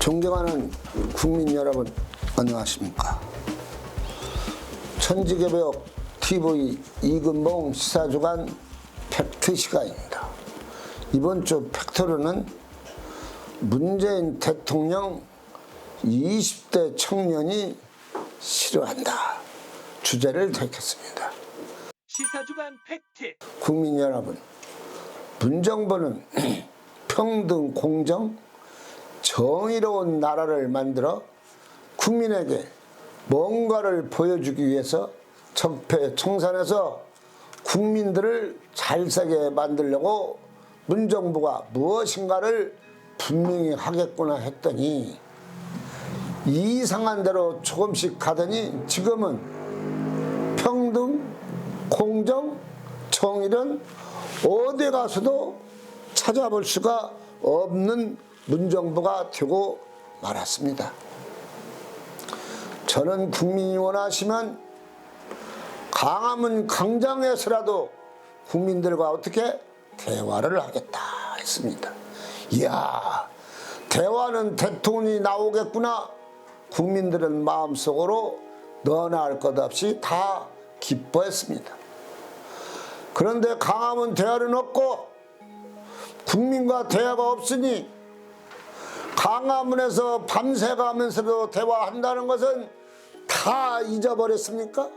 존경하는 국민 여러분, 안녕하십니까? 천지개벽 TV 이근봉 시사주간 팩트 시간입니다. 이번 주 팩트로는 문재인 대통령 20대 청년이 싫어한다 주제를 택했습니다. 시사주간 팩트. 국민 여러분, 문정부는 평등, 공정, 정의로운 나라를 만들어 국민에게 뭔가를 보여주기 위해서 적폐청산해서 국민들을 잘 살게 만들려고 문정부가 무엇인가를 분명히 하겠구나 했더니 이상한 대로 조금씩 가더니 지금은 평등, 공정, 정의는 어디 가서도 찾아볼 수가 없는 문정부가 되고 말았습니다. 저는 국민이 원하시면 강화문 광장에서라도 국민들과 어떻게 대화를 하겠다 했습니다. 이야, 대화는 대통령이 나오겠구나. 국민들은 마음속으로 너나 할 것 없이 다 기뻐했습니다. 그런데 강화문 대화는 없고 국민과 대화가 없으니 강화문에서 밤새 가면서도 대화한다는 것은 다 잊어버렸습니까?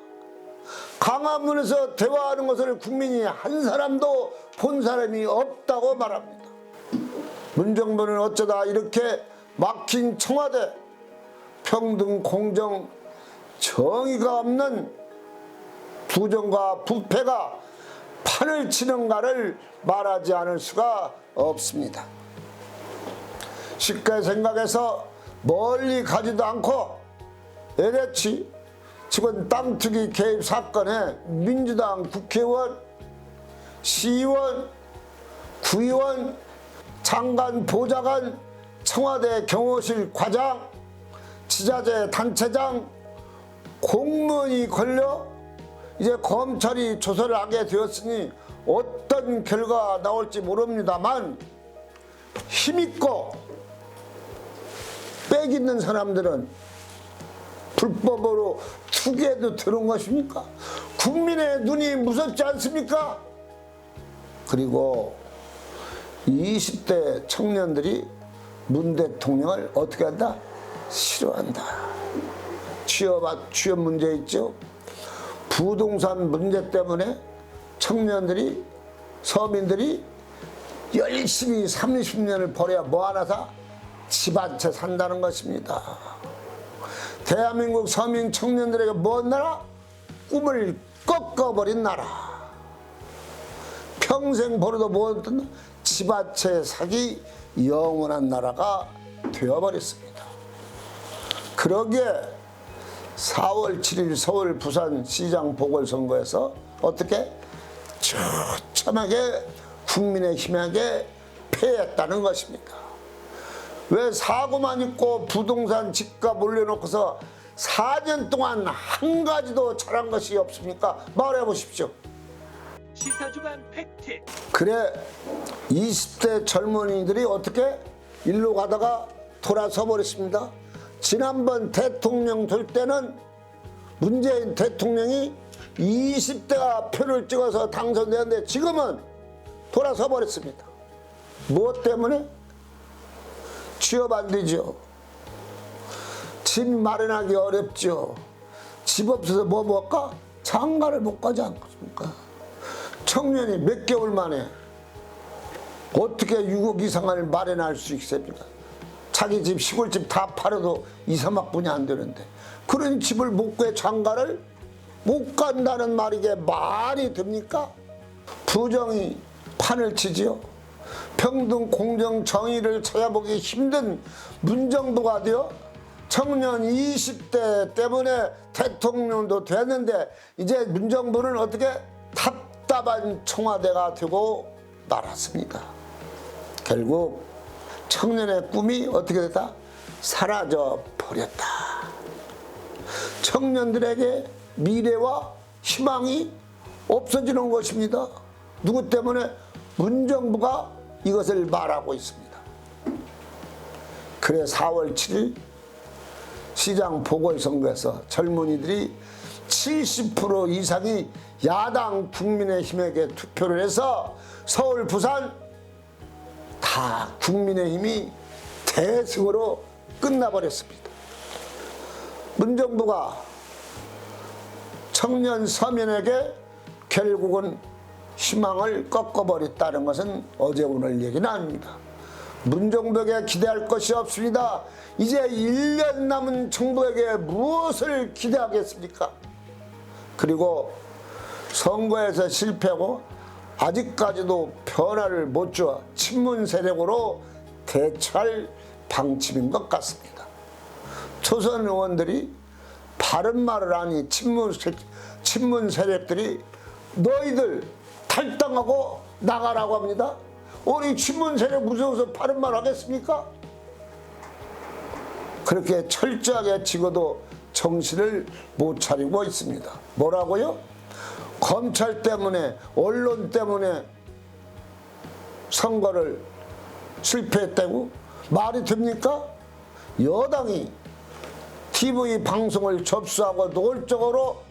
강화문에서 대화하는 것을 국민이 한 사람도 본 사람이 없다고 말합니다. 문정부는 어쩌다 이렇게 막힌 청와대, 평등, 공정, 정의가 없는 부정과 부패가 판을 치는가를 말하지 않을 수가 없습니다. 쉽게 생각해서 멀리 가지도 않고 LH 직원 땅 투기 개입 사건에 민주당 국회의원, 시의원, 구의원, 장관, 보좌관, 청와대 경호실 과장, 지자체 단체장, 공무원이 걸려 이제 검찰이 조사를 하게 되었으니 어떤 결과가 나올지 모릅니다만 힘있고 빽 있는 사람들은 불법으로 투기에도 들어온 것입니까? 국민의 눈이 무섭지 않습니까? 그리고 20대 청년들이 문 대통령을 어떻게 한다? 싫어한다. 취업 문제 있죠? 부동산 문제 때문에 청년들이, 서민들이 열심히 30년을 벌여야 뭐 하나 사? 집 한 채 산다는 것입니다. 대한민국 서민 청년들에게 뭔 나라? 꿈을 꺾어버린 나라. 평생 벌어도 뭐든 집 한 채 사기 영원한 나라가 되어버렸습니다. 그러기에 4월 7일 서울 부산시장 보궐선거에서 어떻게 처참하게 국민의힘에게 패했다는 것입니다. 왜 사고만 있고 부동산 집값 올려놓고서 4년 동안 한 가지도 잘한 것이 없습니까? 말해 보십시오. 시사주간 팩트. 그래 20대 젊은이들이 어떻게 일로 가다가 돌아서 버렸습니다. 지난번 대통령 될 때는 문재인 대통령이 20대가 표를 찍어서 당선되었는데 지금은 돌아서 버렸습니다. 무엇 때문에? 취업 안 되죠. 집 마련하기 어렵죠. 집 없어서 뭐 먹을까? 장가를 못 가지 않습니까? 청년이 몇 개월 만에 어떻게 6억 이상을 마련할 수 있습니까? 자기 집, 시골집 다 팔아도 2, 3억 분이 안 되는데 그런 집을 못 구해 장가를 못 간다는 말이 이게 말이 됩니까? 부정이 판을 치지요. 평등, 공정, 정의를 찾아보기 힘든 문정부가 되어 청년 20대 때문에 대통령도 됐는데 이제 문정부는 어떻게 답답한 청와대가 되고 말았습니다. 결국 청년의 꿈이 어떻게 됐다? 사라져 버렸다. 청년들에게 미래와 희망이 없어지는 것입니다. 누구 때문에? 문정부가 이것을 말하고 있습니다. 그래 4월 7일 시장 보궐선거에서 젊은이들이 70% 이상이 야당 국민의힘에게 투표를 해서 서울, 부산 다 국민의힘이 대승으로 끝나버렸습니다. 문정부가 청년 서민에게 결국은 희망을 꺾어버렸다는 것은 어제 오늘 얘기는 아닙니다. 문정부에게 기대할 것이 없습니다. 이제 1년 남은 정부에게 무엇을 기대하겠습니까? 그리고 선거에서 실패하고 아직까지도 변화를 못 줘 친문 세력으로 대처할 방침인 것 같습니다. 초선 의원들이 바른 말을 하니 친문 세력들이 너희들 탈당하고 나가라고 합니다. 우리 친문 세력 무서워서 바른 말 하겠습니까? 그렇게 철저하게 찍어도 정신을 못 차리고 있습니다. 뭐라고요? 검찰 때문에 언론 때문에 선거를 실패했다고? 말이 됩니까? 여당이 TV 방송을 접수하고 노골적으로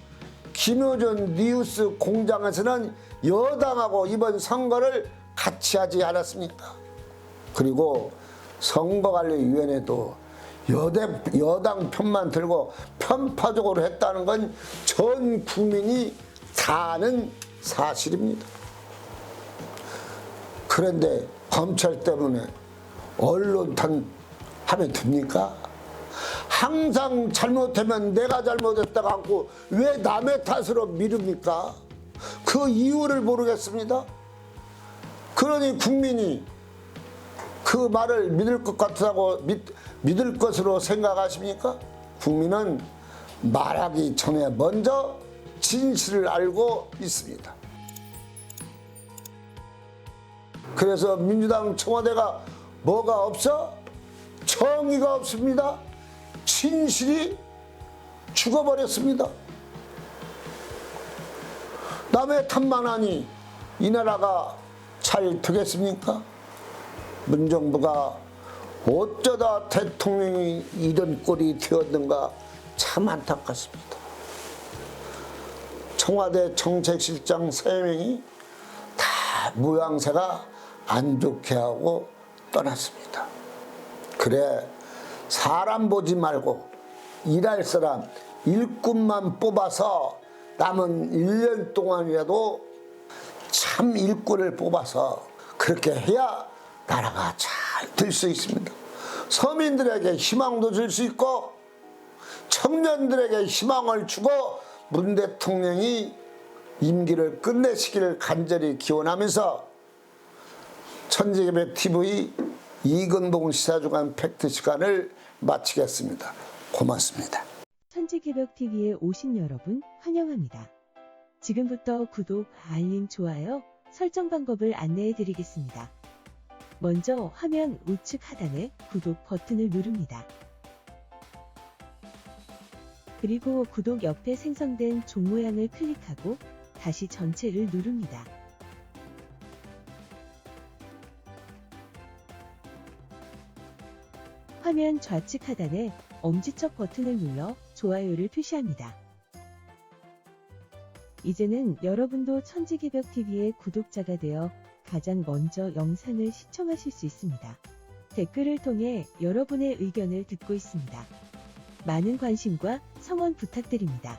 김효준 뉴스 공장에서는 여당하고 이번 선거를 같이 하지 않았습니까? 그리고 선거관리위원회도 여당 편만 들고 편파적으로 했다는 건 전 국민이 다 아는 사실입니다. 그런데 검찰 때문에 언론 하면 됩니까? 항상 잘못하면 내가 잘못했다고 하고 왜 남의 탓으로 미룹니까? 그 이유를 모르겠습니다. 그러니 국민이 그 말을 믿을 것 같다고 믿을 것으로 생각하십니까? 국민은 말하기 전에 먼저 진실을 알고 있습니다. 그래서 민주당 청와대가 뭐가 없어? 정의가 없습니다. 진실이 죽어버렸습니다. 남의 탓만 하니 이 나라가 잘 되겠습니까? 문정부가 어쩌다 대통령이 이런 꼴이 되었는가 참 안타깝습니다. 청와대 정책실장 3명이 다 모양새가 안 좋게 하고 떠났습니다. 그래, 사람 보지 말고 일할 사람 일꾼만 뽑아서 남은 1년 동안이라도 참 일꾼을 뽑아서 그렇게 해야 나라가 잘 될 수 있습니다. 서민들에게 희망도 줄 수 있고 청년들에게 희망을 주고 문 대통령이 임기를 끝내시기를 간절히 기원하면서 천지개벽 TV 이근봉 시사주간 팩트 시간을 마치겠습니다. 고맙습니다. 천지개벽 TV에 오신 여러분 환영합니다. 지금부터 구독, 알림, 좋아요, 설정 방법을 안내해 드리겠습니다. 먼저 화면 우측 하단에 구독 버튼을 누릅니다. 그리고 구독 옆에 생성된 종 모양을 클릭하고 다시 전체를 누릅니다. 화면 좌측 하단에 엄지척 버튼을 눌러 좋아요를 표시합니다. 이제는 여러분도 천지개벽 TV의 구독자가 되어 가장 먼저 영상을 시청하실 수 있습니다. 댓글을 통해 여러분의 의견을 듣고 있습니다. 많은 관심과 성원 부탁드립니다.